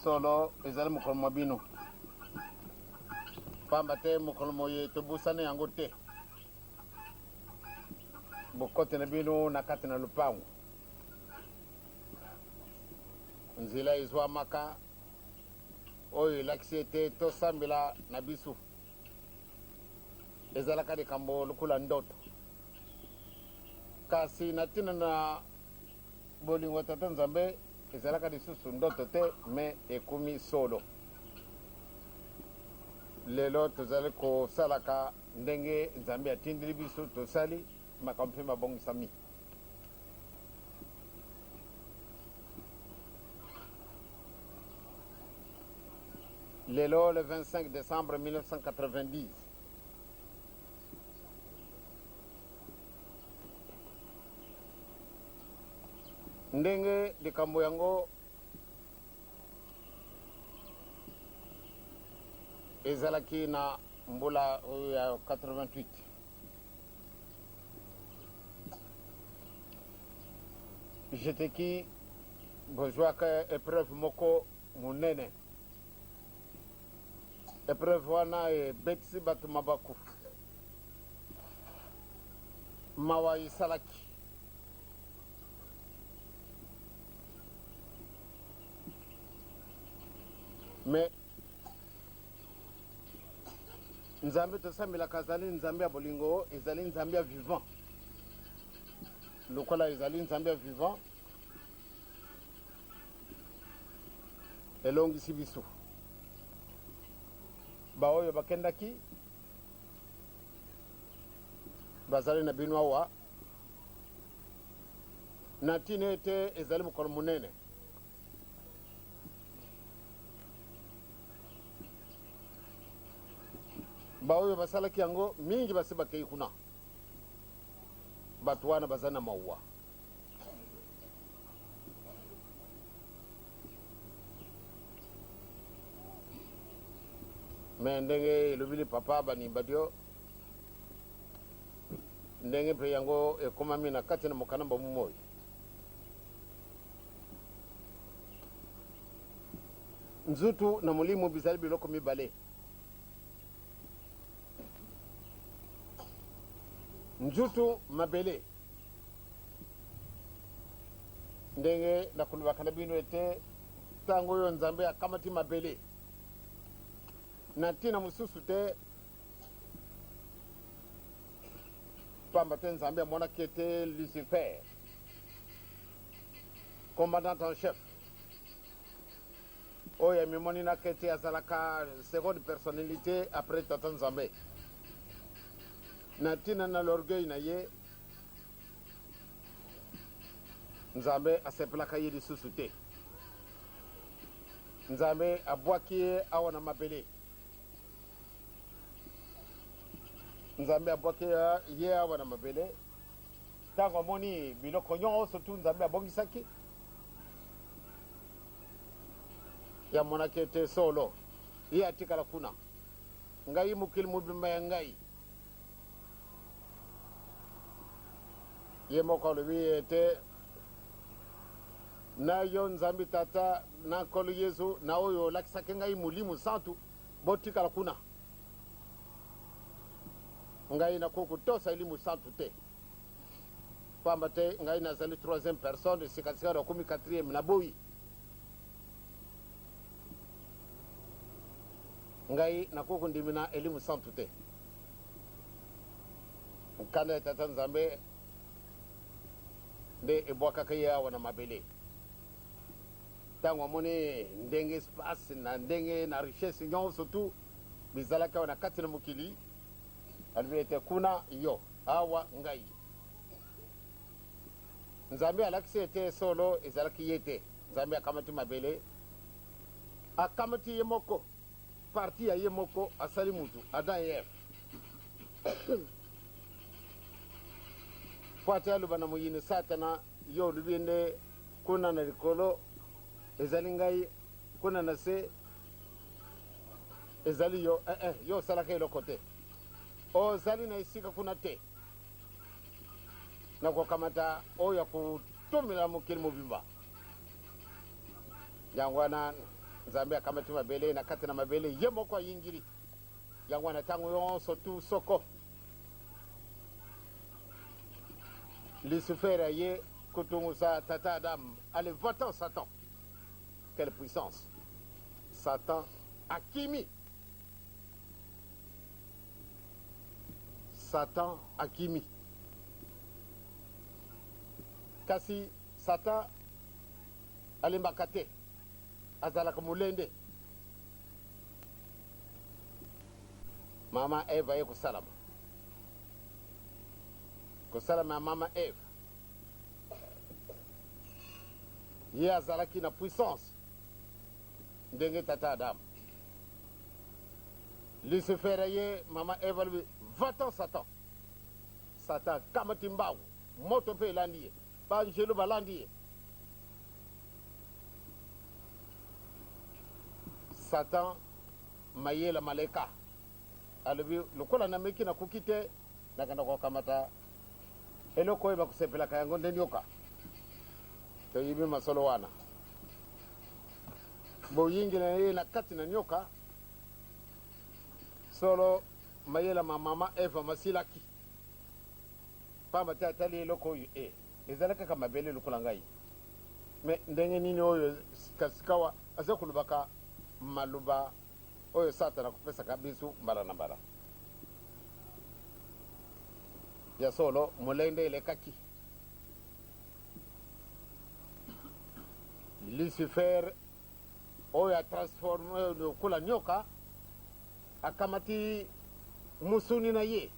Solo ezali mokolo mobino pamba te mokolo moye tobusane yango te bokote na bino na kati na lupango nzela ezwamaka oyo elakisi ete tosambela na biso ezalaka likambo lokola ndoto kasi na ntina na bolingo tata nzambe ezalaka lisusu ndoto te me ekumi solo lelo tozali kosalaka ndenge nzambe atindeli biso tosali makambo mpe mabongisami lelo le 25 décembre 1990 ndenge likambo yango ezalaki na mbula ya 88 GTKI bozwaka épreuve moko munene épreuve wana ebetisi bato mabaku mawa esalaki mais nzambe tosambelaka azali nzambe ya bolingo ezali nzambe ya vivant lokola ezali nzambe ya vivant elongisi biso baoyo bakendaki bazali na bino awa na ntina ete ezali mokolo monene baoyo basalaki yango mingi basi bakei kuna bato wana baza na mauwa me ndenge elobili papa banimba dio ndenge mpe yango ekomami na kati na mokanamba momoi nzutu na molimo bizali biloko mibale nzutu mabele ndenge nakulubaka na bino ete ntango oyo nzambe akamati mabele na ntina mosusu te pamba te nzambe amonaki ete Lucifer commandant en chef oyo amimonaki ete azalaka seconde personnalité après tata nzambe na ntina na l'orgueil na ye nzambe asepelaka ye lisusu te nzambe abwaki ye awa na mabele nzambe abwaki ye awa na mabele ntango amoni biloko nyonso tu nzambe abongisaki yamonaki ete solo ye atikala kuna ngai mokili mobimba ya ngai ye moko alobi ete na yo nzambe tata na nkolo yesu na oyo olakisaki ngai molimo santu botikala kuna ngai nakoki kotosa elimu santu te pamba te ngai nazali 3e personne sikasika nakomi 4e na boyi ngai nakoki kondimina elimu santu te nkanda ya tata nzambe nde ebwakaka ye awa na mabele ntango amoni ndenge espace na ndenge na richesse nyonso tu bizalaki awa na kati na mokili alobi ete kuna yo awa ngai nzambe alakisi ete solo ezalaki ye te. Nzambe akamati mabele, akamati ye moko, parti ya ye moko asali mutu Adam et Eve. Po ate aluba na muyini Satana yo lubinde kuna na likolo ezali ngai, kuna na se ezali yo yo salaka eloko te. Ozali na esika kuna te na kukamata oyo kutumila mukili mubimba. Yango wana nzambe akamati mabele na kati na mabele ye moko yingiri. Yango wana tango yonso tu soko Lucifer ye kutungusa tata Adam allez votant Satan. Quelle puissance! Satan akimi. Satan akimi. Kasi Satan alimbakate azalaka mulende. Mama Eva ye kusalama. Kusalama mama Eva. Ye azalaki na puissance ndenge tata Adam. Lucifer ye mama Eva lui va-t'en Satan. Satan kamati mbawu moto pe landiye banjelu balandiye. Satan mayela malaika alobi lokola na meki na kukite nakanda kwa kamata eloko eba kusepela kayango ndenyoka to yibi masolo wana bo yingi na ye na kati na nyoka solo mayela mama Eva masilaki pamba tata le loko yu ezalaka kama bele lokola ngai me ndenge nini oyo kasikawa azakulubaka maluba oyo Satana kupesa kabisu mbara na mbara ya solo mulende ile kaki. Lucifer oyo transforme kula nyoka akamati musuni na ye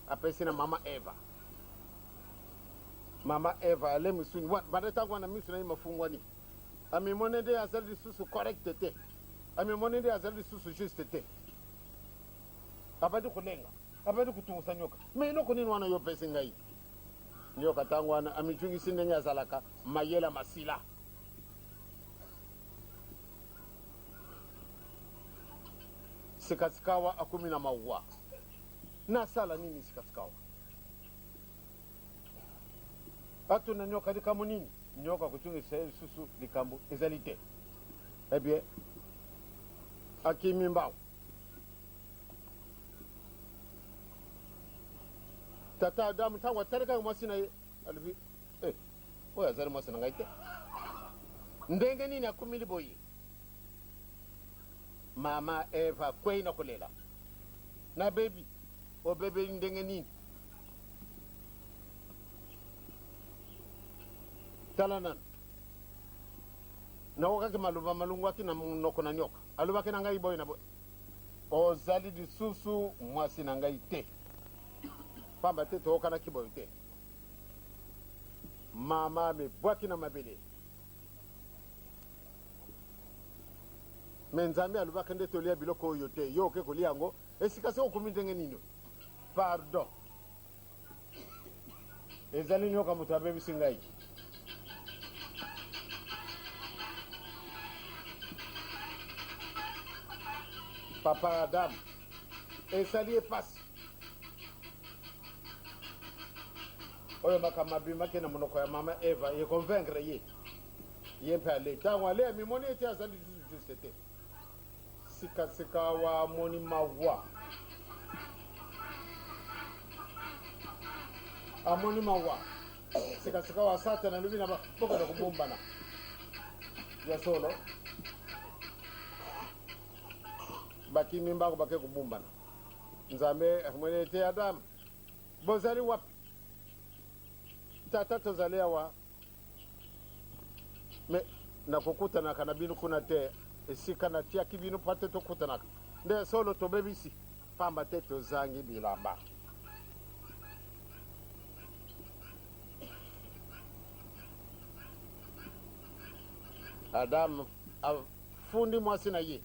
apesi na mama Eva. Mama Eva ale musuni bada tango na misu na ye mafungwa ni amimonende azali susu correct te, amimonende azali susu juste te, abadi kulenga abadi kutungusa nyoka me inoko nini wana yo pesi ngai nyoka tango wana amichungi sindenge azalaka mayela masila. Sikasikawa akumi na maua na sala nini sikasikawa atu na nyoka dikamu nini nyoka kuchungi susu dikambu ezalite bien akimi mbao tata Adam tangwa tereka mwasina ye alibi oya azali mwasina ngaite ndenge nini akumi liboyi. Mama Eva kwei na kulela na baby o baby ndenge nini talanan na wakaki maluba malungu waki na noko na nyoka alubaki na ngai boy na boy o zali di susu mwasi na ngai te pamba te toka na kiboy te mama me bwaki na mabele menzambe alubaka nde tolia biloko oyo te yo ke koliango esikase okumi ndenge nini pardon ezali nyoka mutu abebisi ngai papa Adam esali epasi oyo makama bimake na monoko ya mama Eva ye convaincre ye mpe ale tango ale amimoni ete azali juste te sikasika wa moni mawa amoni mawa sikasika wa Satana lubina boko na kubumbana ya solo baki mimba ko bake kubumbana nzambe amoni ete Adam bozali wapi tata tozali awa me nakukutana kana binu kuna te esika na tia kibinu pate tokutanaka nde solo tobebisi pamba te tozangi bilamba Adam afundi mwasi na ye.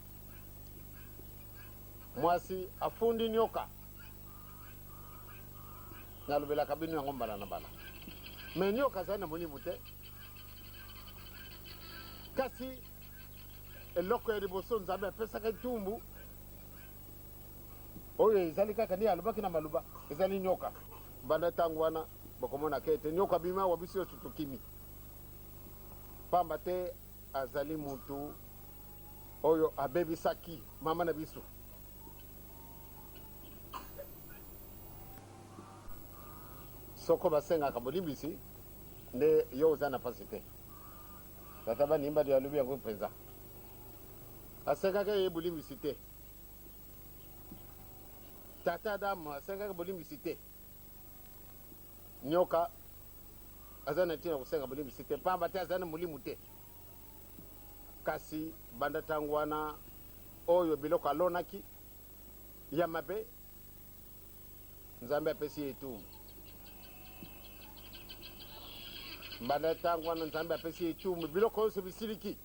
Mwasi afundi nyoka. Nalubela kabinu ya ngombala na bala. Me nyoka zana muni mute. Kasi eloko ya riboso nzambe pesa kaitumbu. Oye izali kaka ni alubaki na maluba. Izali nyoka. Banda tangwana bakomona kete nyoka bima wabisi tutukimi. Pamba te azali mutu oyo abebi saki mama na bisu. Soko basenga kabolimbisi ne yo uzana pasite. Tataba nimba di alubi yangu penza. Asenga ke ye bolimbisi te. Tata damu asenga ke bolimbisi te. Nyoka azana tina kusenga bolimbisi te. Pamba te azana mulimu te. Kasi banda tangwana oyo biloko alonaki ya mabe nzambe apesi yetu. Banda tangwana nzambe apesi yetu biloko yose bisiliki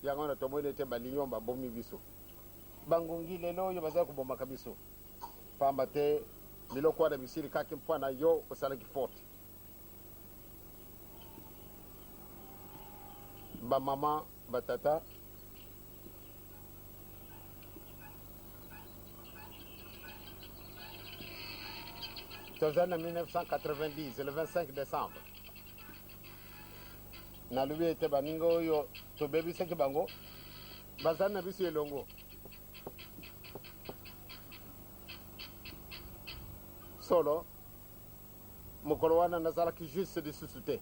yango tomwele te balinyomba bomi biso bangungi lelo yo baza kuboma kabiso pamba te biloko wana bisili kaki mpwana yo osalaki forte ba mama batata tozana 1990 le 25 décembre na lubi ete baningo oyo tobebisaki bango bazali na biso elongo solo mokolo wana nazalaki juste lisusu te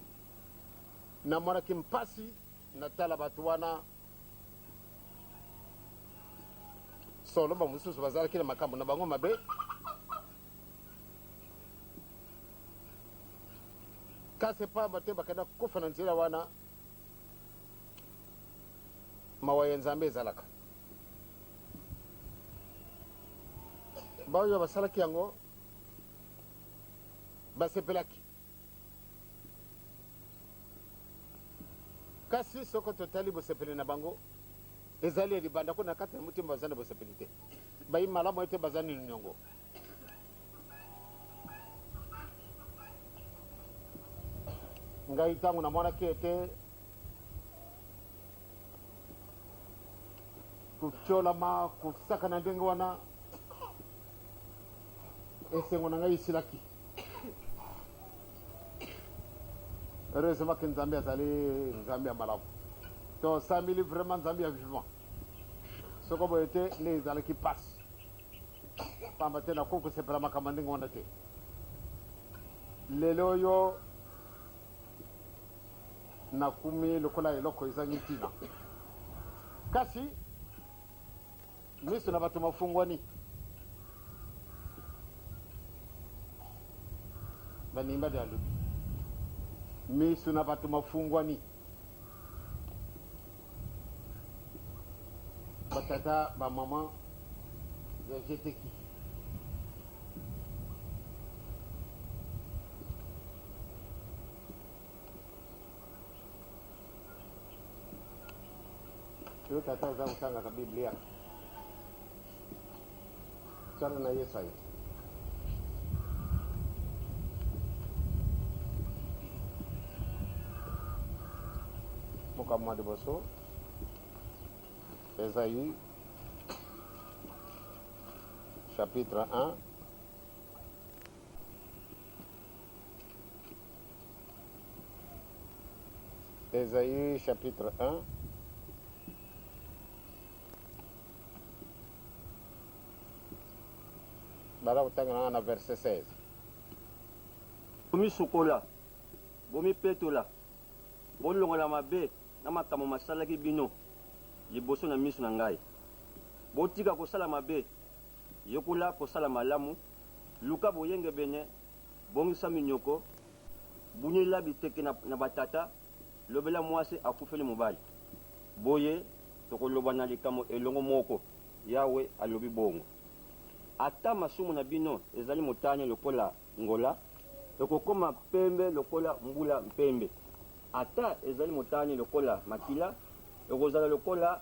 namonaki mpasi natala bato wana solo bamosusu bazalaki na makambo na bango mabe kasi pamba te bakenda kufa na nzela wana mawa ya nzambe ezalaka baoyo basalaki yango basepelaki kasi soko totali bosepeli na bango ezali libanda ko na kati ya mutima bazana bosepeli te bayi malamu ete bazani nyongo ngai tangu namonaki ete kucholama kusaka na ndenge wana esengo na ngai isilaki heureusement que nzambe azali nzambe ya malamu to osambeli vraiment nzambe ya vivant soko boye te nde ezalaki pasi pamba te nakoki kosepela makambo ndenge wana te lelo oyo nakumi lokola eloko ezangi ntina kasi miso na bato mafungwani banimba de alobi miso na bato mafungwani batata bamama ya GTKI yo tata oza kotangaka biblia tala na Yesaya mokamwa liboso Esaïe chapitre 1 Esaïe chapitre 1 bala kutangana na verset 16 bomi sukola bomi petola bolongola mabe na makambo masalaki bino liboso na miso na ngai botika kosala mabe yokola kosala malamu luka boyenge bene bongisa minyoko bunyela biteke na batata lobela mwasi akufeli mobali boye tokoloba na likambo elongo moko yawe alobi bongo ata masumu na bino ezali motane lokola ngola ekokoma pembe lokola mbula mpembe ata ezali motane lokola makila ekozala lokola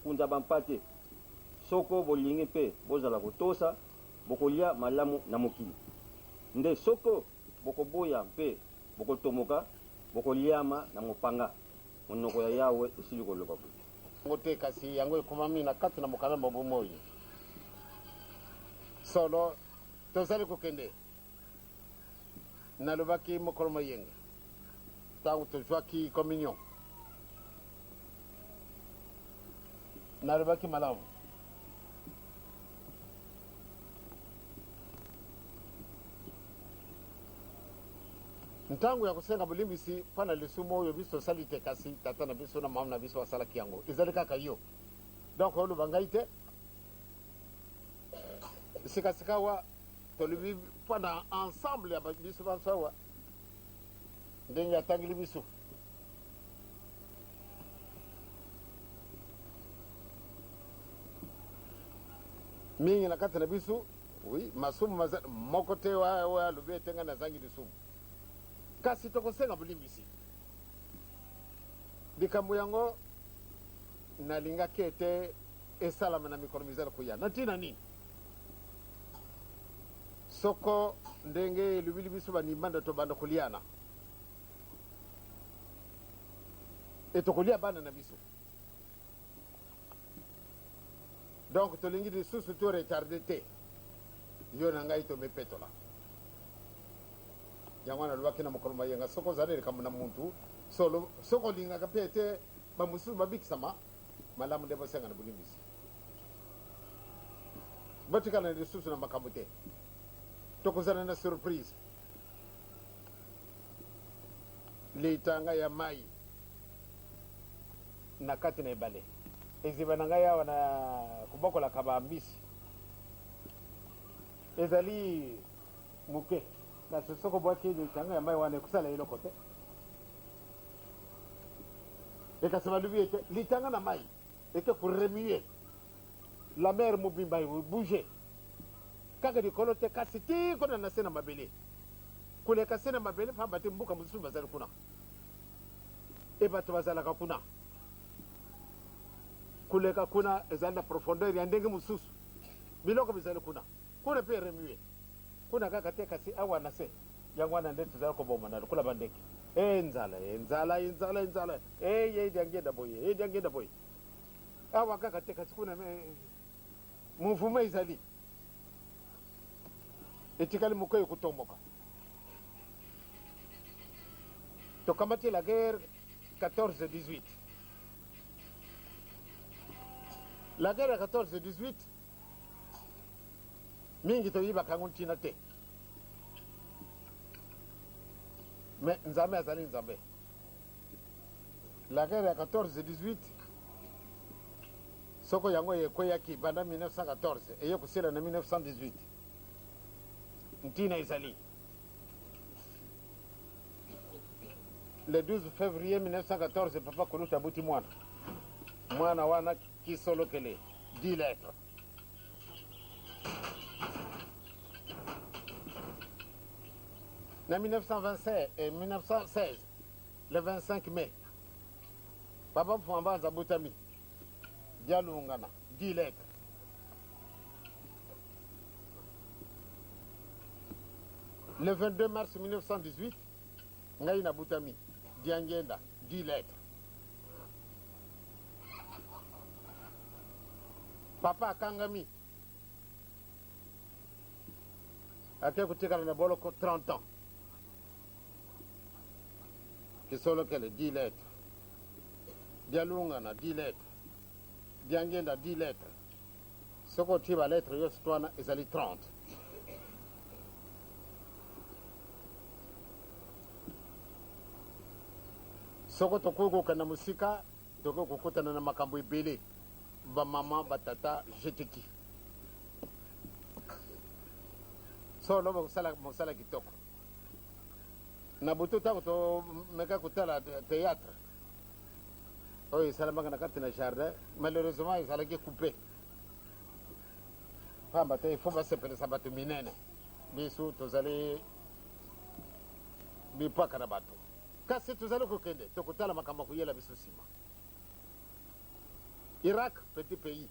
kunza bampate soko bolingi mpe bozala kotosa bokolia malamu na mokili nde soko bokoboya mpe bokotomoka bokoliama na mopanga monoko ya yawe esili koloba boye ngote kasi yango ekomami na kati na mokanda bomoi solo tozali kokende nalobaki mokolo moyenga ntango tozwaki communion nalobaki malamu ntango ya kosenga bolimbisi mpona lisumu oyo biso tosali te kasi tata na biso na mama na biso basalaki yango ezali kaka yo donc oloba ngai te sikasika awa tolobi mpona ensemble ya biso banso awa ndenge atangeli biso mingi na kati na biso oui masumu moko te oyo alobi ete ngai nazangi lisumu kasi tokosenga bolimbisi likambo yango nalingaki ete esalama na mikolo mizali koya na ntina nini soko ndenge elobili biso banimanda tobanda koliana etokolia bana na biso donc tolingi lisusu to retarde te yo na ngai tomepetola yango nalobaki na mokolo mayenga soko ozali likambo na muntu soko olingaka mpe ete bamosusu babikisama malamu nde bosenga na bolimbisi botikana lisusu na makambo te tokozala na surprise litanga ya mai na kati na ebale eziba na ngai awa na kobokolaka bambisi ezali moke kasi soko bwaki litanga ya mai wana ekosala eloko te ekasi balobi ete litanga na mai eke koremue la mer mobimba bouge kaka likolo te kasi ti kona na se na mabele koleka se na mabele pamba te mbuka mosusu bazali kuna e bato bazalaka kuna koleka kuna ezali na profondeur ya ndenge mosusu biloko bizali kuna mpe remue kuna kaka te kasi awa na se yango wana nde tozali koboma na lokola bandeke enzala diangienda boye awa kaka te kasi kuna mouvement ezali etikali mokoyo kotomboka tokamati la guerre 14-18 la guerre ya 14-18 mingi toyibaka yango ntina te mais nzambe azali nzambe la guerre ya 14-18 soko yango ekweyaki banda 1914 eye kosila na 1918 ntina ezali le 12 février 1914 papa koluta abuti mwana wana kisolokele 10 lettres na 1926 et 1916 le 25 mai papa mfumambanza abutami dialungana 10 lettres le 22 mars 1918 ngai na butami diangienda 10 lettres papa akangami ake kutikala na boloko 30 ans kisolokele 10 lettres dialungana 10 lettres diangienda 10 lettres soko tiba lettre yo sitwana ezali 30 soko tokoki kokenda mosika tokoki kokutana na makambo ebele bamama batata GTKI so loba kosala kitoko na butu ntango tomeka kotala théâtre oyo esalamaka na kati na jardin malheureusement ezalaki coupe pamba te ifo basepelisa bato minene biso tozali bipaka na bato kasi tozali kokende tokotala makambo koyela biso nsima Irak, petit pays.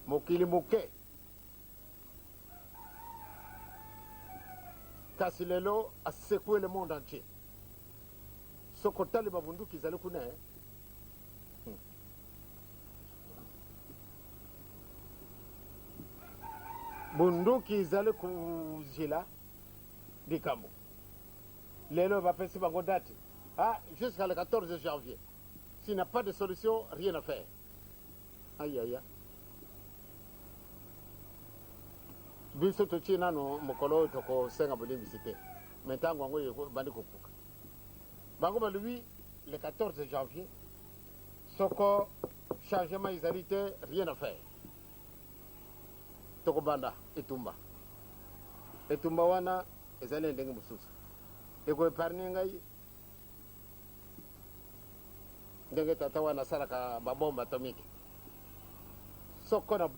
Mokili moke. Kasi lelo a secoué le monde entier. Soko taliba bunduki zali kuna bunduki zali kuzila dikambo. Lelo va faire bango date. Ah, jusqu'à le 14 janvier. S'il n'y a pas de solution, rien à faire. Aïe aïe aïe. Biso to china no mokolo to ko senga boli visiter. Maintenant ngo yeko bandi ko kuka. Bango ba lui le 14 janvier. Soko changement isalité, rien à faire. Toko banda etumba. Etumba wana ezale ndenge mususu. Eko epargne ngai. Ndenge tata wana salaka babomba atomike. Soko na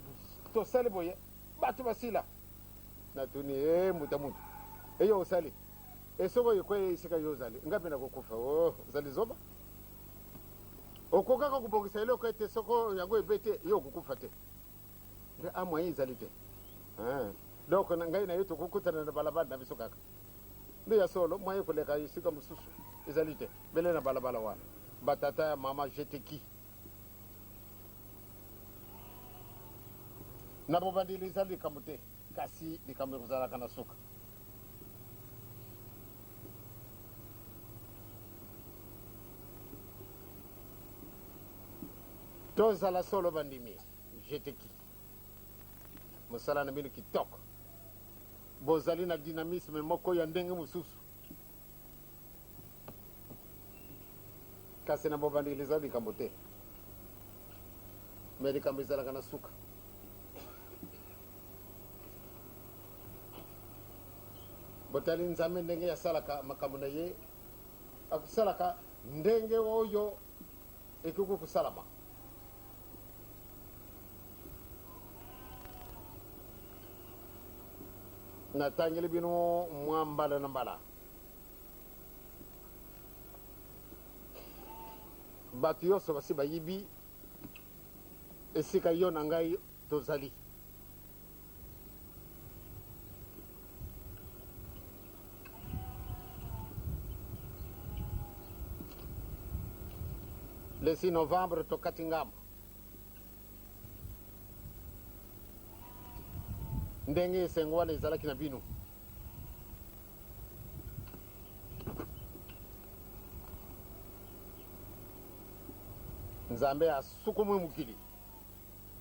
to saliboye batu basila. Natuni mutamuntu eyo usali esoko yekwe isika yozali ngapi na kukufa uzali zoba okokaka kubongisa ile kwete soko yango ebete yo kukufa te nde amwa izali te donc ngai na yeto kukutana na balabala na bisokaka nde ya solo mwaye koleka isika mususu izali te bele na balabala wana batata ya mama GTKI na bobandili izali kamute kasi likambe kuzala kana suka tozala solo bandimi GTKI musala na bino kitoko bozali na dynamisme moko ya ndenge mususu kasi na bobandili za likambo te me likambo ezala kana suka botali nzambe ndenge ya salaka makambo na ye akusalaka ndenge oyo ekuku kusalama natangeli bino mwambala na mbala batu yoso basi bayibi esika yo na ngai tozali le 6 novembre tokati ngambo ndenge esengo wana ezalaki na bino nzambe asukumwe mukili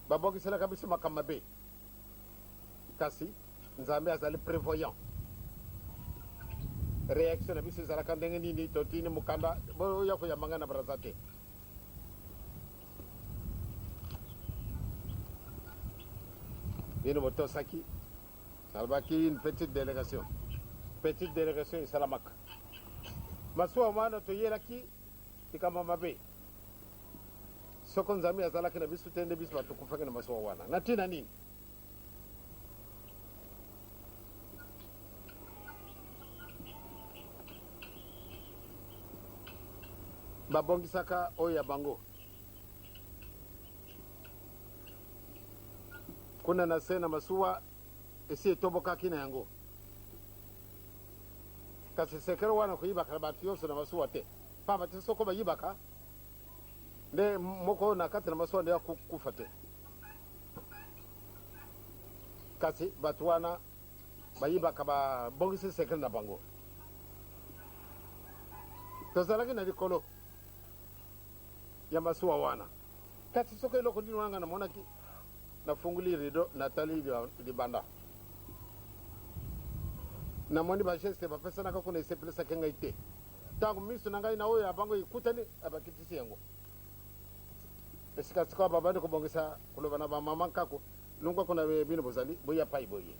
babongiselaka biso makambo mabe kasi nzambe azali prévoyant réaction na biso ezalaka ndenge nini totini mukanda boya koyambanga na braza te bino botosaki salbaki une petite délégation isalamaka masuwa mwana toyelaki likama mabe soko nzambe azalaki na biso te nde biso batukufaki na masuwa wana na ntina nini babongisaka oyo ya bango kuna na se na masuwa esi etobokaki na yango kasi sekere wana kuyibaka na batu yonso na masuwa te pamba te soko bayibaka nde moko na kati na masuwa nde ya kufa te kasi batu wana bayibaka babongisi sekere na bango tozalaki na likolo ya masuwa wana kasi soko eloko ndino wanga na monaki nafunguli rido natali libanda namoni bageste bapesanaka kuna esepelesaki ngai te ntango miso na ngai na oyo abango ekutani abakitisi yango esikasika babandi kobongisa koloba na bamama nkako longwa kuna bino bozali boya pai boye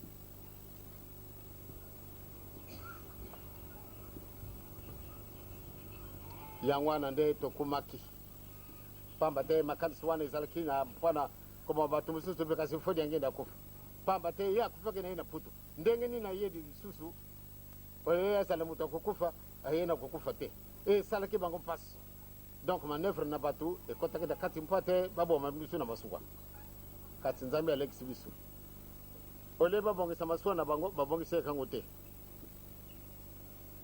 yango wana nde tokumaki pamba te makanisi wana ezalaki na mpona koma batu mususu bekasi fodi angenda kufa pamba te ye akufaki na ye na putu ndenge nini ayedi lisusu oyo asala mutu akukufa ayena kukufa te e salaki bango passe donc manœuvre na bateau e kotaki da kati mpate baboma biso na masuwa kati nzambe alex biso ole babongisa masuwa na bango babongisa kango te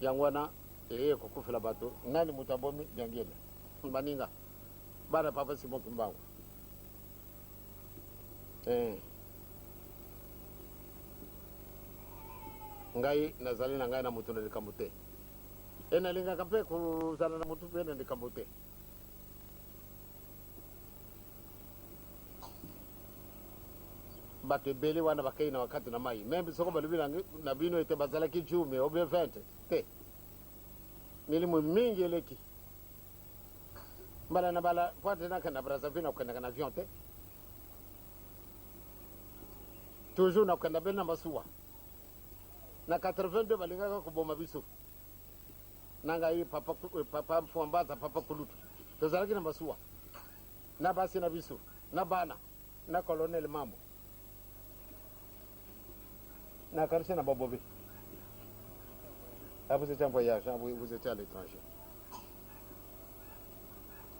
yango wana eye kokufela bato nani mutu abomi Diangienda baninga bana papa Simon Kimbangu ngai nazali na ngai na mutu na likambo te nalingaka mpe kozala na mutu mpe na likambo te bato ebele wana bakei na wakati na mai membe soko balobi na bino ete bazalaki 10 ou bien 20 te milimu mingi eleki mbala na bala poate naka na Brazzaville na kukendaka na avion te toujours na kukenda bele na masuwa na 82 balingaka koboma biso nanga ye papa Mfwambaza papa Kulutu tozalaki na masuwa na basi na biso na bana na colonel Mambo na karshe na Bobobe. Vous étiez en voyage, vous étiez à l'étranger.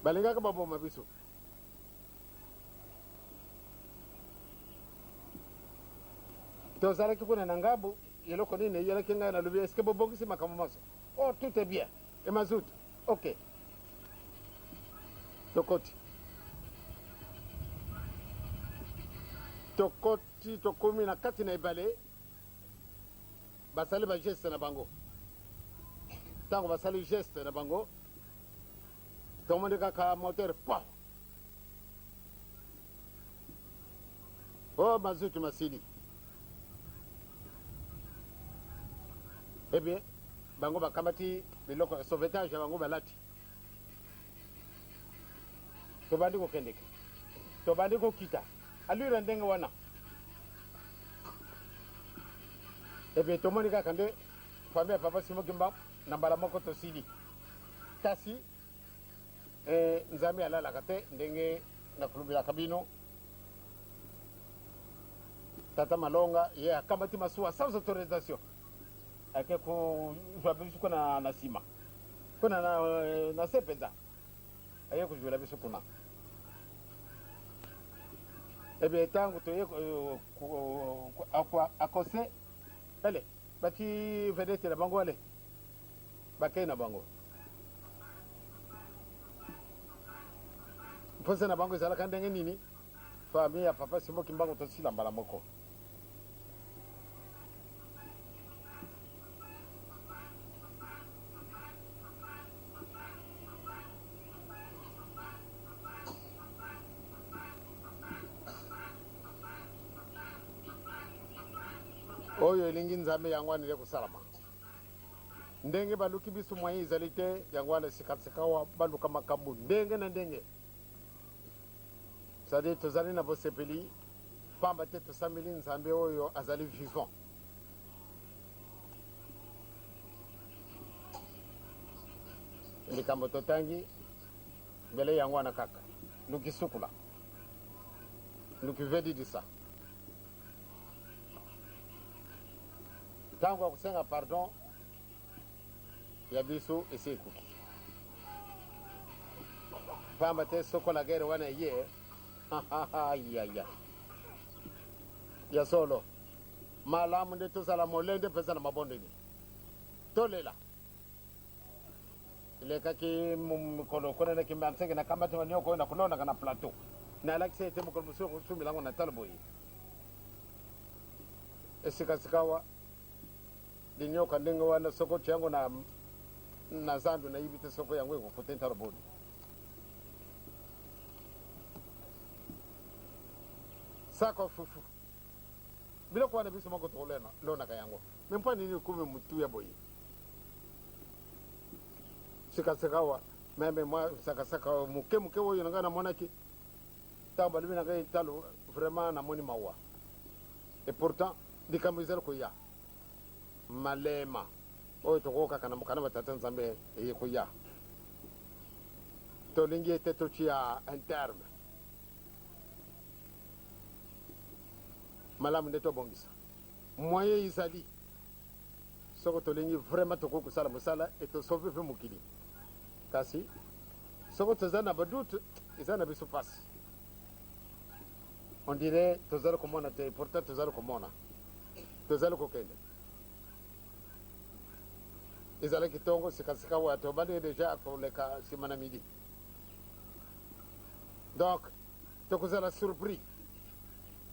Balingaka baboma biso tozalaki kuna na ngambo eloko nini eyelaki ngai nalobi eske bobongisi makambo maso oh tout est bien et mazout ok tokoti tokomi na kati na ebale basali bageste na bango ntango basali geste na bango tomoni kaka moteur pa oh mazutu masili bien bango bakamati biloko sauvetage ya bango balati tobandi kokendeka tobandi kokita alwira ndenge wana bien tomoni kaka nde famille ya papa Simon Kimbangu na mbala moko tosili kasi nzambe alalaka te ndenge nakulubelaka bino tata Malonga ye akamati masuwa sans autorisation ake kuzwa biso kuna na sima kuna na sepenza aye kuzwela biso kuna bien tangu toye akose ele bati vedete na bango ale bakei na bango mposa na bango ezalaka ndenge nini famille ya papa Simon Kimbangu tosila mbala moko oyo elingi nzambe yango anile kosalama ndenge baluki biso mwaye ezali te yango wana sikasikawa baluka makambo ndenge na ndenge c'est-à-dire tozali na bosepeli pamba te tosambeli nzambe oyo azali vivant likambo totangi mbele yango wana kaka luki sukula luki vedidisa tango akusenga pardon ya biso esi ekoki pamba te soko la gere wana ye ya solo malamu nde tozala molende mpenza na mabondeni tolela elekaki mokolo konene kimbe ansenge na kambati manioko oyo na kulonaka na plateau nalakisa ete mokolo mosusu kosumilango na talo boye esikasikawa linyoka ndenge wana soko chango na zandu na ibite soko yangu ekufuta ntaro bodi sako fufu biloko wana biso moko tolena lonaka yango mempa nini kume mutu ya boye sikasikawa meme mwa sakasaka muke oyo nanga na monaki tango balibi nanga italo vraiment na moni mawa et pourtant likambo ezali koya malema oyo tokoka kana mukana batata nzambe eye koya tolingi ete totia un terme malamu nde tobongisa moyen ezali soko tolingi vraiment tokoki kosala mosala e tosauve mpe mokili kasi soko tozana badoute ezana biso pasi on dirait tozali komona te pourtant tozali komona tozali kokende ezali kitongo sikasika wa tobandi déjà koleka nsima na midi donc tokozala surpris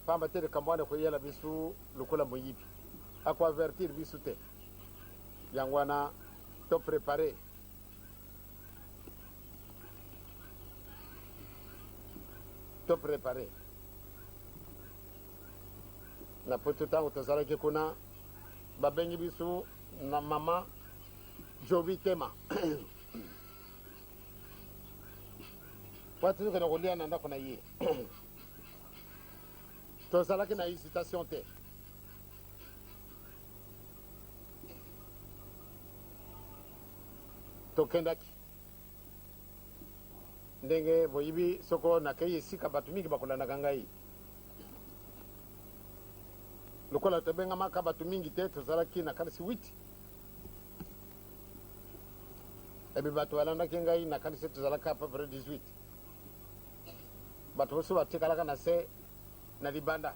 pamba te likambo wana koyela biso lokola moyibi akoavertir biso te yango wana toprépare na poto ntango tozalaki kuna babengi biso na mama jovi tema po tozokende kolia na ndako na ye tozalaki na hésitation te tokendaki ndenge boyibi soko nakei esika bato mingi bakolandaka ngai lokola tobengamaka bato mingi te tozalaki na kalisi 8 ebi bato balandaki ngai na kalisi tozalaka à peu près 18 bato mosusu batikalaka na se na libanda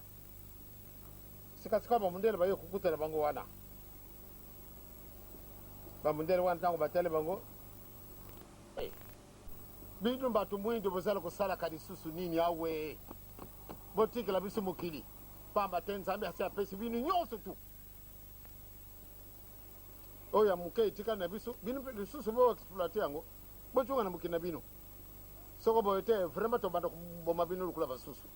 sikasika bamundele baye kokutela bango wana bamundele wana ntango batele bango bino bato mwingi bozala kosalaka lisusu nini awe botikela biso mokili pamba te nzambe asi apesi bino nyonso tu oyo ya moke etikali na biso bino lisusu boexploite yango bocunga na mokili na bino soko boyo te vraiment tobanda koboma bino lukula basusu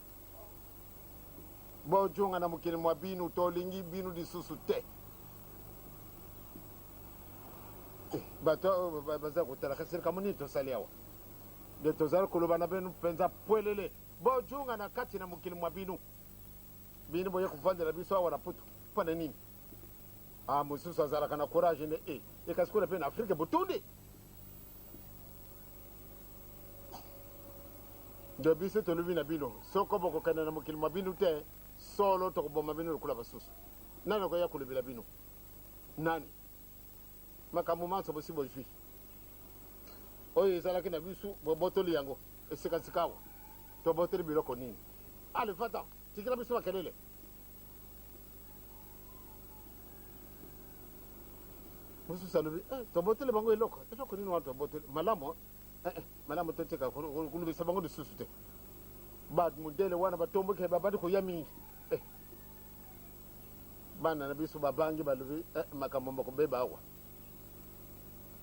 bocunga na mokili mwa bino tolingi bino lisusu te bato baza kotalaka sirikamo nini tosali awa de tozali koloba na bino mpenza pwelele bocunga na kati na mokili mwa bino bino boye kovandela biso awa na poto mpona nini mosusu azalaka na courage nde ekasi kuna mpe na afrike botundi nde biso tolobi na bino soko bokokende na mokili mwa bino te solo tokoboma bino lokola basusu nani akoya kolobela bino nani makambo manso bosi bozwi oyo ezalaki na biso bobotoli yango esikasika awa tobotoli biloko nini ale fata tikila biso makelele mosusu alobi tobotoli bango eloko nini wana tobotoli malamu malamu totika kulubisa bango lisusu te bamundele wana batomboki babandi koya mingi bana na biso babangi balobi makambo bakobeba awa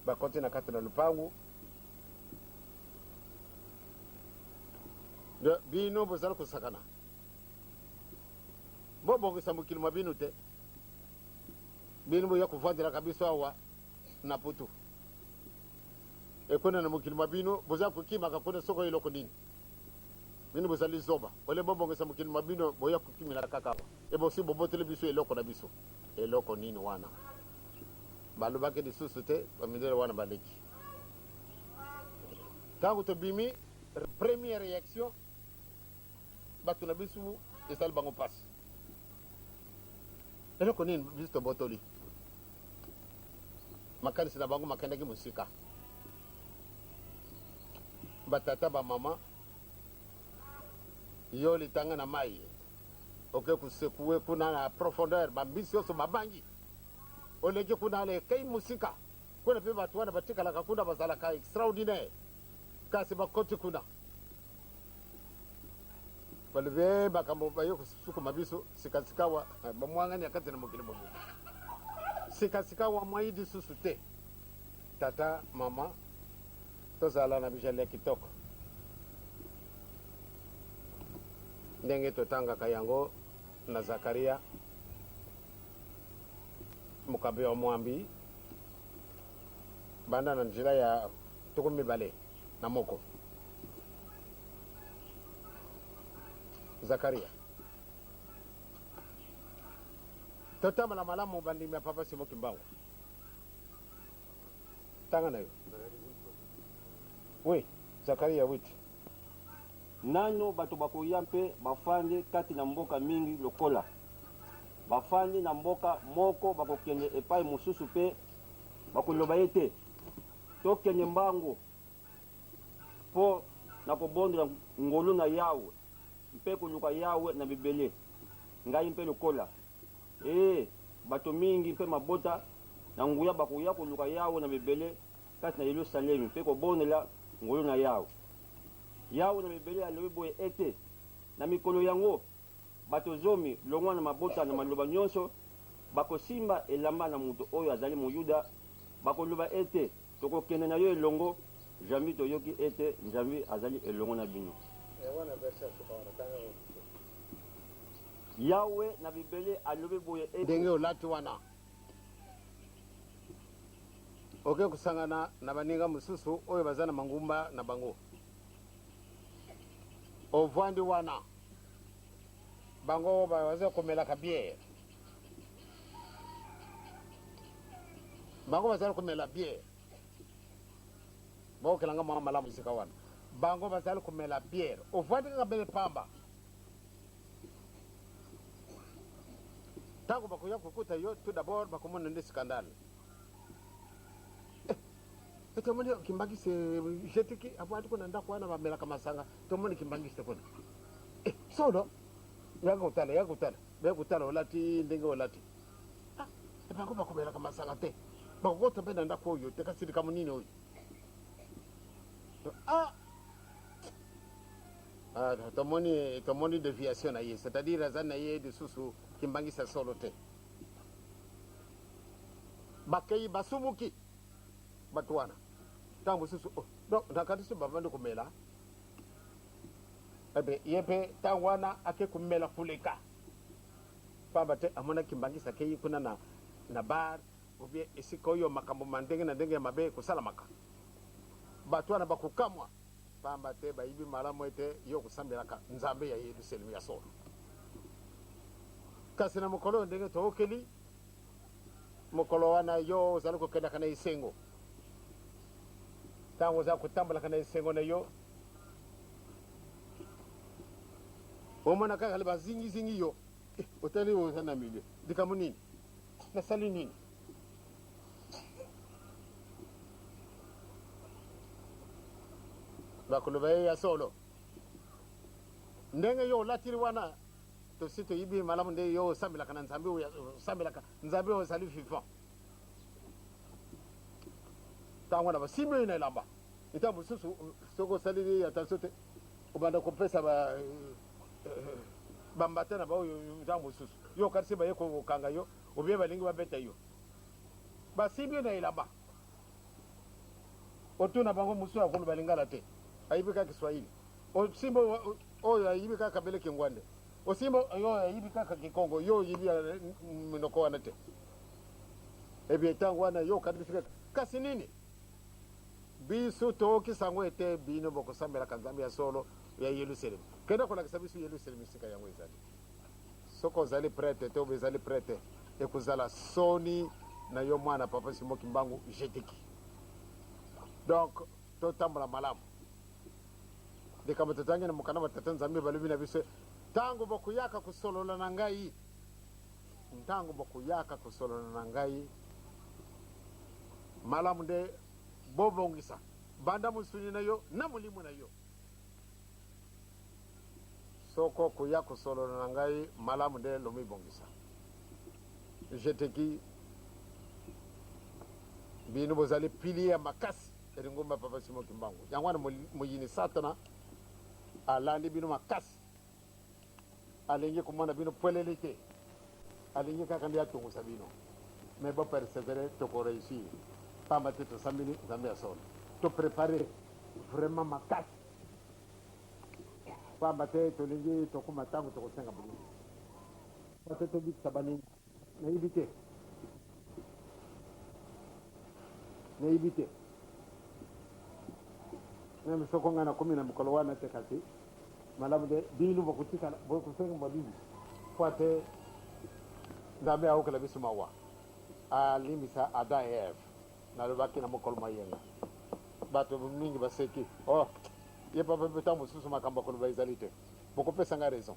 bakoti na kati na lupangu bino bozali kosakana bobongisa mokili mwa bino te bino boya kovandelaka biso awa na poto ekuna na mokili mwa bino boza kokimaka kuna soko eloko nini bino bozali zoba ole bobongisa mokili mwa bino boya kokimela kaka awa ebosi boboteli biso eloko na biso eloko nini wana balobaki lisusu te bamindele wana baleki ntango tobimi première réaction bato na biso esali bango mpasi eloko nini biso tobotoli makanisi na bango makendaki mosika batata bamama yo litanga na mai oke kusekue kuna na profondeur bambisi nyonso babangi oleki kuna alekei mosika kuna mpe bato wana batikalaka kuna bazalaka extraordinaire kasi bakoti kuna balobi makambo baye kosukuma biso sikasikawa bamwangani akati na mokili mobuku sikasikawa mwai lisusu te tata mama tozala na bijale ya kitoko ndenge totangaka yango na zakaria mokambi wa mwambi banda na nzela ya tuku mibale na moko zakaria totamala malamu bandimi ya papa simo kimbangu tanga na yo oui zakaria 8 nano bato bakoya mpe bafandi kati na mboka mingi lokola bafandi na mboka moko bakokende epai mosusu mpe bakoloba ye te tokende mbangu po na kobondela ngolu na yawe mpe koluka yawe na bibele ngai mpe lokola bato mingi mpe mabota na nguya bakoya koluka yawe na bibele kati na Yerusalemi mpe kobondela ngolu na yawe na bibele alobi boye ete na mikolo yango bato zomi longwa na mabota na maloba nyonso bakosimba elamba na moto oyo azali moyuda bakoloba ete tokokende na yo elongo jambi toyoki ete nzambe azali elongo na bino yawe na bibele alobi boye ndenge olati wana oke kusangana na baninga mosusu oyo baza na mangumba na bango ovwandi wana bango baza komelaka biere bango bazali komela biere baokelanga mwa malamu esika wana bango bazali komela biere ovwandi kaka bele pamba ntango bakoya kokuta yo tout d'abord bakomona nde scandale tomoni kimbangisi GTKI avwandi kuna ndako wana bamelaka masanga tomoni kimbangisi kuna solo yakutala olati ndenge olati bango bakomelaka masanga te bakokota mpe na ndako oyo te kasi likambo nini oyo tomoni déviation na ye c'est-à-dire aza na ye lisusu kimbangisa solo te bakei basumuki bato wana ntango mosusu nakati so bavandi komela ebe ye mpe ntango wana ake komela kuleka pamba te amona kimbangisa akei kuna na bar obie esika oyo makambo mandenge na ndenge ya mabe kosalamaka bato wana bakokamwa pamba te bayibi malamu ete yo kosambelaka nzambe ya Yerusalemu ya solo kasi na mokolo oyo ndenge tookeli mokolo wana yo ozali kokendaka na esengo ntango ozali kotambolaka na esengo na yo omona kaka le bazingizingi yo otali oza na milie likambo nini nasali nini bakoloba ye ya solo ndenge yo olatiri wana tosi toyibi malamu nde yo osambelaka na nzambe oyo osambelaka nzambe oyo ozali vivant ntango wana basimbi oyo na elamba ntango mosusu soki osalili attention te obanda kopesa bambate na baoyo ntango mosusu yo okatisi baye kokanga yo obie balingi babeta yo basimbi oyo na elamba otuna bango mosusu akoloba lingala te ayibi kaka Kiswahili osimba oyo ayibi kaka bele kingwande osimba oyo ayibi kaka Kikongo yo yibi minoko wana te ebi tango wana yo kadibisika kasi nini biso tokisango ete bino bokosambela kanzambe ya solo ya Yerusalemu kenda kolakisa biso Yerusalemu sika yango ezali soko ozali prete te obezali prete ekozala soni na yo mwana papa Simo Kimbangu GTKI donc totambola malamu likambo totangi na mokana batata nzambe balobi na biso ntango bokuyaka kosolola na ngai ntango bokuyaka kosolola na ngai malamu nde bobongisa banda musuni na yo na mulimu na yo soko kuya kosolola na ngai malamu nde lomibongisa GTKI bino bozali pili ya makasi elingomba papa Simo Kimbangu yango wana muyini satana alandi bino makasi alingi komona bino pweleli te alingi kaka ndi atungusa bino mais bo persévérer tokoreusir pamba te tosambeli nzambe ya solo toprépare vraiment makasi pamba te tolingi tokuma ntango tokosenga bulungu pate tobikisa baningi nayibi te meme soko nga nakomi na mokolo wana te kasi malamu de bino bokotikala bokosenga babibi po ate nzambe aokela biso mawa alimbisa Adam e Eve nalobaki na mokolo mayenga bato mingi baseki ye papa mpe ntango mosusu makambo akoloba ezali te bokopesanga raison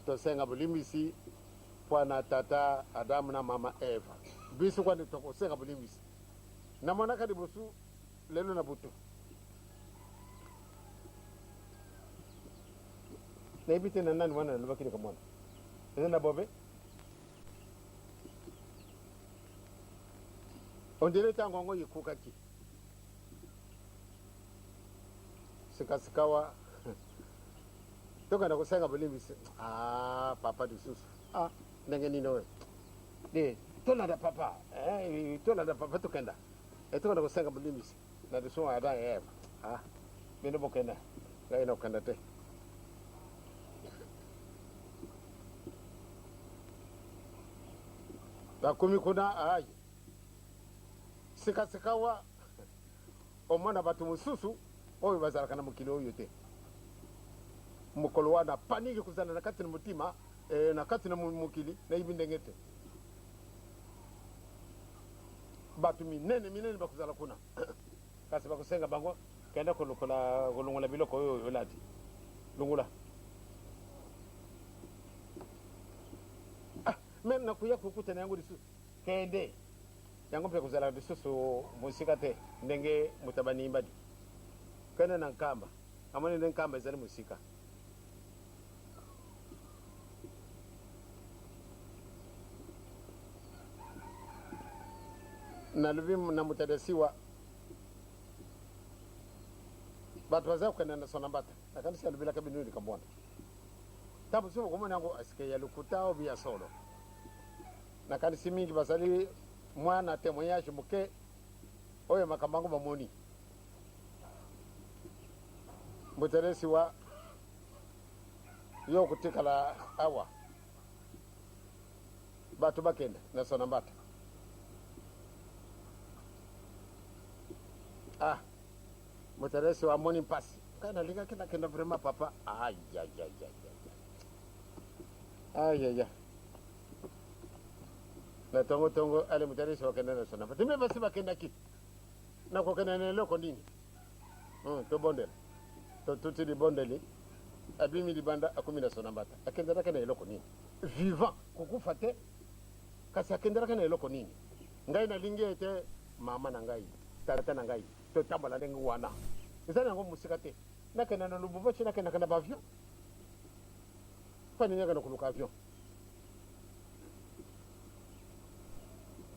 tosenga bolimbisi mpo na tata Adamu na mama Eva biso kwani tokosenga bolimbisi namonaka liboso lelo na butu na ibite na nani wana nalobaki ni kamwana eza na bobe on dirait tango ngo yikukaki sikasikawa tokana kusenga bulimbisi papa disusu ndenge nini we de tolanda papa tolanda papa tokenda tokana kusenga bulimbisi na diso ada bino bokenda ngai na kenda te bakumi kuna sikasikawa omwana batu mususu oyo bazalaka na mokili oyo te mokolo wana paniki kuzala na kati na mutima na kati na mokili na ibi ndenge te batu minene bakuzala kuna kasi bakusenga bango kenda kolongola biloko oyo olati lungula meme nakuya kukutana yango lisusu kende yango mpe kuzala lisusu musika te ndenge mutabanimbadi kende na nkamba amoni nde nkamba ezali musika nalobi na mutadasiwa batu baza kukenda na sona mbata nakanisi alobilaka binu likamwana tabu sufu kumona yango asike ya lukuta obi ya solo nakanisi mingi basali mwana témoignage muke oyo makambango bamoni mutadasiwa yo kutikala awa batu bakenda na sona mbata mutaresi wa moni mpasi kana linga kenda vraiment papa ay na tongo ale mutaresi wa kenda na sona timbe basi bakenda ki na ko kenda ne loko nini to bondel to tuti di bondeli abimi di banda akumi na sona mbata akenda raka na loko nini vivant kukufa te kasi akenda raka na loko nini ngai na lingi ete mama na ngai tata na ngai to tambala ndenge wana ezana ngo musika te nakena na lubuva china kena kana bavion pani nyaka na kuluka avion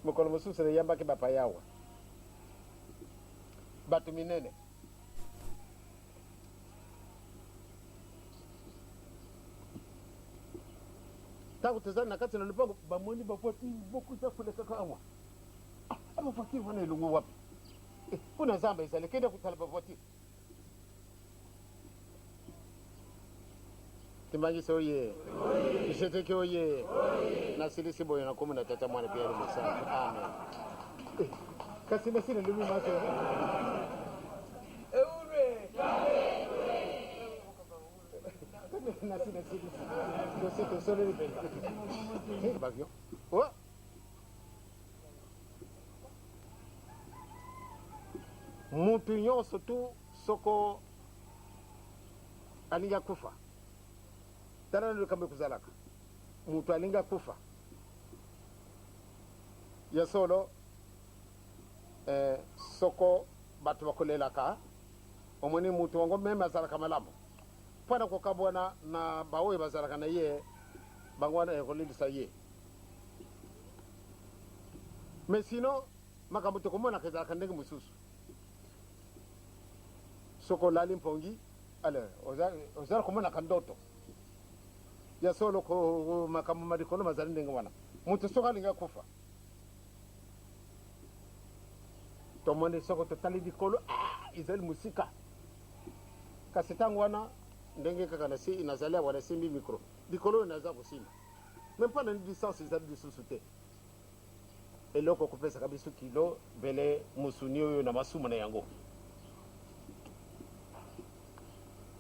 mukolo mususu ne yamba ke bapa yawa batu minene taku tezana nakati na lupango bamoni bapoti boku za kuleka kawa amafakiri wana ilungu wapi kuna zamba izale kenda kutalaba voiture Kimbangise oye GTKI oye na silisi boyo na komu na tata mwana pia ni msana amen kasi na sina lumi maso eure na sina silisi dosi to solo ni penda bagyo mutu nyonso tu soko alinga kufa tana ndo kambe kuzalaka mutu alinga kufa ya solo soko batu bakolelaka omoni mutu wango meme azalaka malamu pana kokabwana na baoye bazalaka na ye bangwana ekolilisa ye mais sinon makambo tokomona kezalaka ndenge mususu soko lali mpongi ale ozara komona kandoto ya solo ko makamu madikono mazali ndenge wana mutu soko alinga kufa to monde soko totali dikolo izali musika kasi tangu wana ndenge kaka na si inazali wana simbi micro dikolo inaza kusimba même pas na distance izali disusu te eloko kopesa kabisu kilo bele musuni oyo na masumu na yango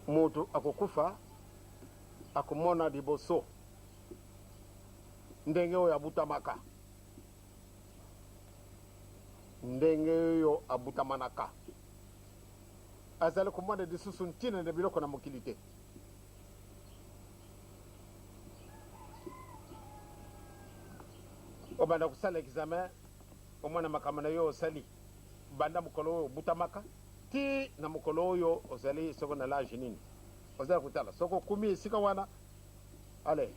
mutu akokufa akomona liboso ndenge oyo abutamaka ndenge oyo abutamanaka azali komona lisusu ntina na biloko na mokili te obanda kosala examen omwana makambo na yo osali banda mokolo oyo obutamaka ti na mokolo oyo ozali soko na lage nini ozala kutala soko kumi esika wana ale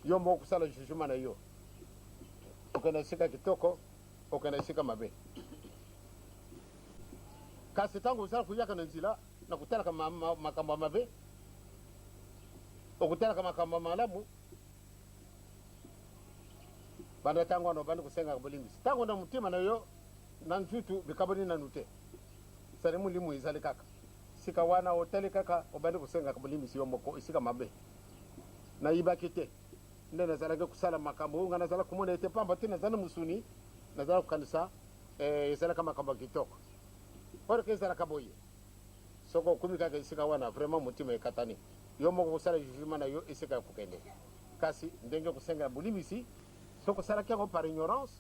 yo moko kusala jugement na yo okenda esika kitoko okenda esika mabe kasi ntango ozala kuyaka na nzela na kutalaka makambo ya mabe okutalaka makambo ya malamu banda ntango wana obandi kusengaka bolimbisi ntango na mutima na yo na nzutu bikaboni nanu te sali mulimu ezali kaka sika wana otali kaka obandi kusengaka bolimbisi yo moko esika mabe nayibaki te nde nazalaki kusala makambo oyo nga nazala komona ete pamba te nazala musuni nazala kokanisa ezalaka makambo ya kitoko oreke ezalaka boye soko okumi kaka esika wana vraiment mutima ekatani yo moko kosala jugement na yo esika ya kokende kasi ndenge kosenga bolimbisi soko osalaki yango par ignorance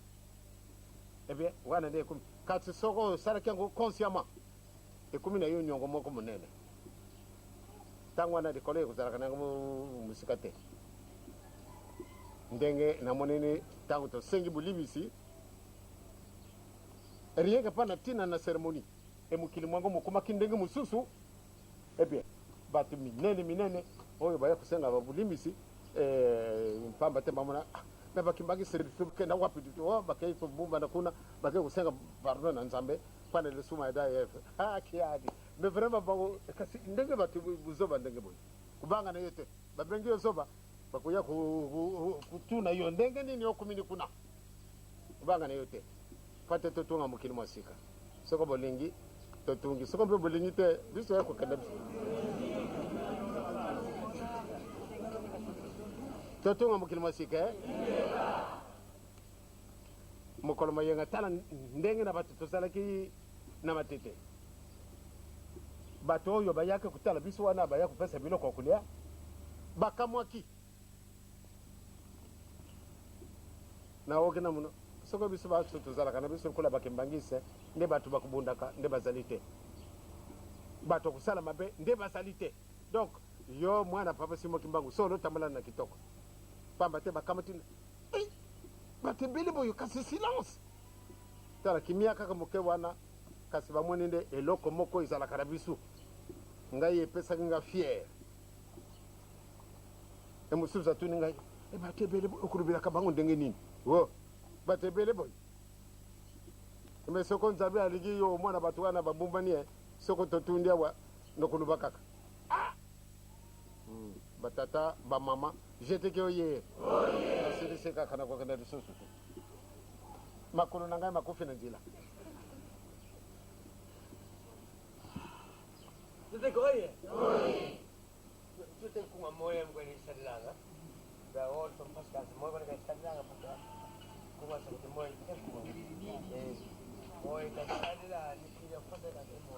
ebien wana nde ekumi kasi soko osalaki yango consciemment ekumi na yo niongo moko monene ntango wana likolo ekozalaka nango musika te ndenge namoneni ntango tosengi bolimbisi rien que mpa na ntina na cérémonie emokili mwango mokomaki ndenge mosusu ebien bato minene oyo baya kosenga bolimbisi mpamba te bamona me bakimbaki service kenda wapi dutu bakei kobumbana kuna bakei kosenga pardon na nzambe mpana lesuma ya dayef kiadi me vraiment bango kasi ndenge bato buzoba ndenge boye kubanga na yo te babengi yo zoba bakoya kutuna yo ndenge nini okumini kuna kubanga na yo te pate totunga mokili mwa sika soko bolingi totungi soko mpe bolingi te biso ya kokende biso totunga mokili mwa sika mokolo mayenga tala ndenge na bato tozalaki na matete bato oyo bayaki kotala biso wana baya kopesa biloko ya kolia bakamwaki na okena muno soko biso bato tozalaka na biso lokola bakembangise nde bato bakobundaka nde bazali te bato kosala mabe nde bazali te donc yo mwana papa simo kimbangu so olotambola na kitoko pamba te bakamati bato ebele boyo kasi silence tala kimia kaka moke wana kasi bamoni nde eloko moko ezalaka na biso ngai epesaki nga fiere mosusu atuni ngai bato ebele boyo okolobelaka bango ndenge nini bato ebele boyo me soko nzambe alingi yo mwana bato wana babumbani soko totundi awa nokoluba kaka batata bamama GTKI oye asilisi kaka na kokenda lisusu te makolo na ngai makufi na nzela GTKI tute kunga moya mkweli sadilanga da woto paskazi moya kwa sadilanga puta kunga sakiti moya kunga moya kasadila nikija kote na kemo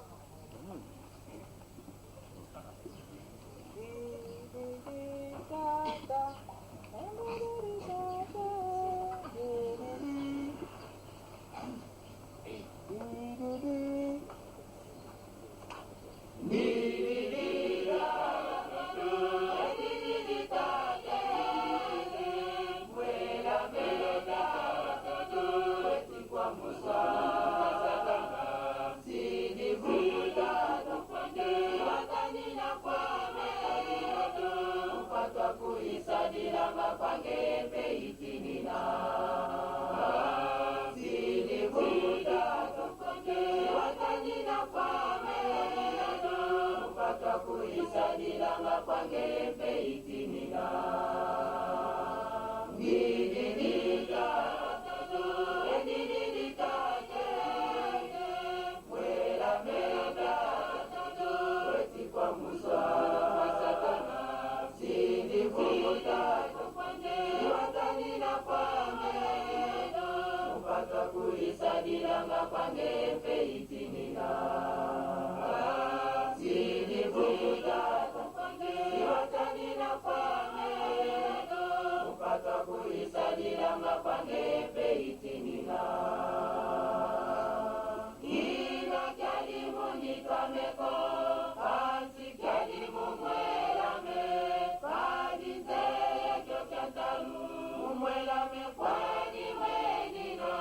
Mwela me kwani wenino,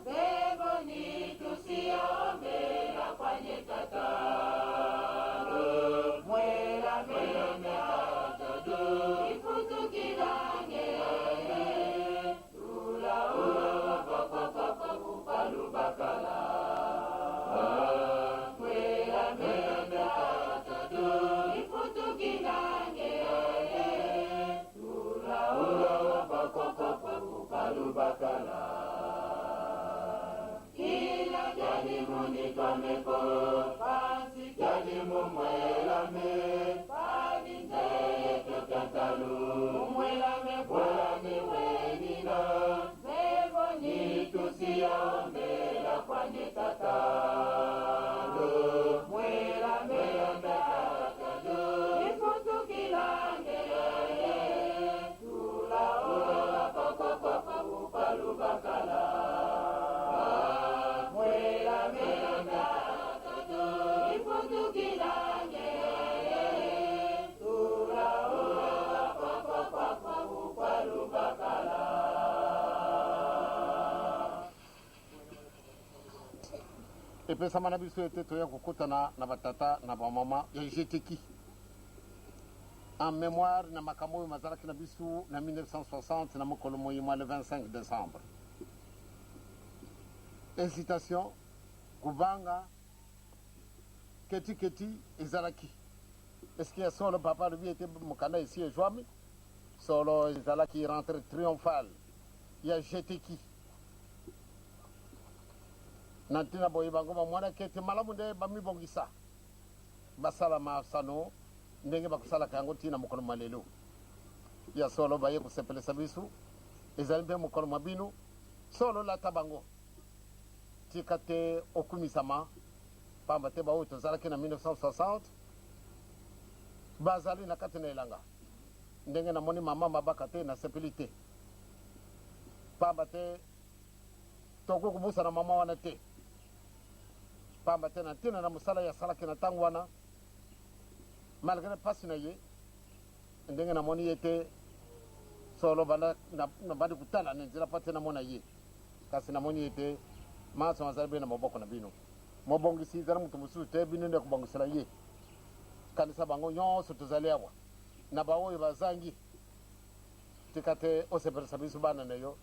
bebo ni tusiombe. Et puis ça m'a dit que c'était na batata na mama ya GTKI en mémoire na makambo mazalaki na bisu na 1960 na mokolo moyima le 25 décembre. Incitation kubanga keti ezalaki. Est-ce qu'il y a solo papa lui était mokanda ici et joami solo ezalaki rentre triomphal ya GTKI nantina boy bango ba mwana kete malamu nde bami bongisa basala ma sano ndenge bakusala kango tina mukolo malelo ya solo baye kusepelesa bisu ezali mpe mukolo mabinu solo la tabango tikate okumisama pamba te baoyo tozalaki na 1960 bazali na kati na elanga ndenge namoni mama mabaka te na sepeli te pamba te toko kubusa na mama wana te pamba te na tina na musala ya salaki na tangu wana malgré pasi na ye ndenge namoni ye te solo bana na bandi kutala ne nzela pate na mona ye kasi namoni ye te maso mazali be na maboko na bino mobongisi zara mutu mususu te bino nde kubongisela ye kanisa bango nyonso tozali awa na baoyo bazangi tikate osepelisa biso bana na yo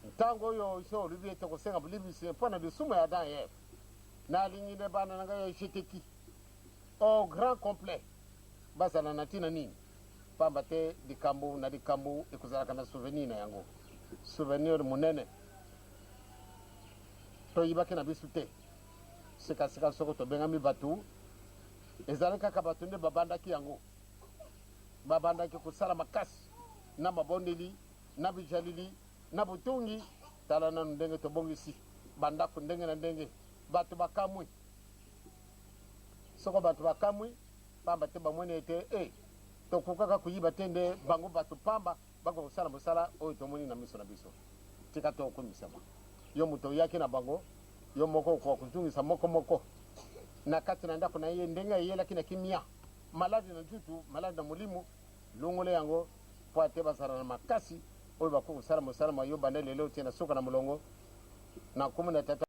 ntango oyo iso olubi ete kosenga bulibisi mpona lisumu ya dan ye na alingile bana na ngai ya GTKI au grand complet bazala na ntina nini pamba te likambo na likambo ekozalaka na souvenir na yango souvenir monene toyibaki na biso te sikasika soko tobengami bateau ezali kaka bato nde babandaki yango babandaki kosala makasi na mabondeli na bijalili na butungi tala nanu ndenge tobongisi bandako ndenge na ndenge bato bakamwi soko bato bakamwi pamba te bamwene ete tokokaka kuyiba te nde bango bato pamba bako kosala mosala oyo tomoni na miso na biso tika tokumisama yo moto oyaki na bango yo moko kokotungisa moko na kati na ndako na ye ndenge ayelaki na kimia maladi na ntutu maladi na molimo longole yango po ate bazala na makasi oyo bako kosala mosala mayo banda lelo tie na soka na molongo na komuna tata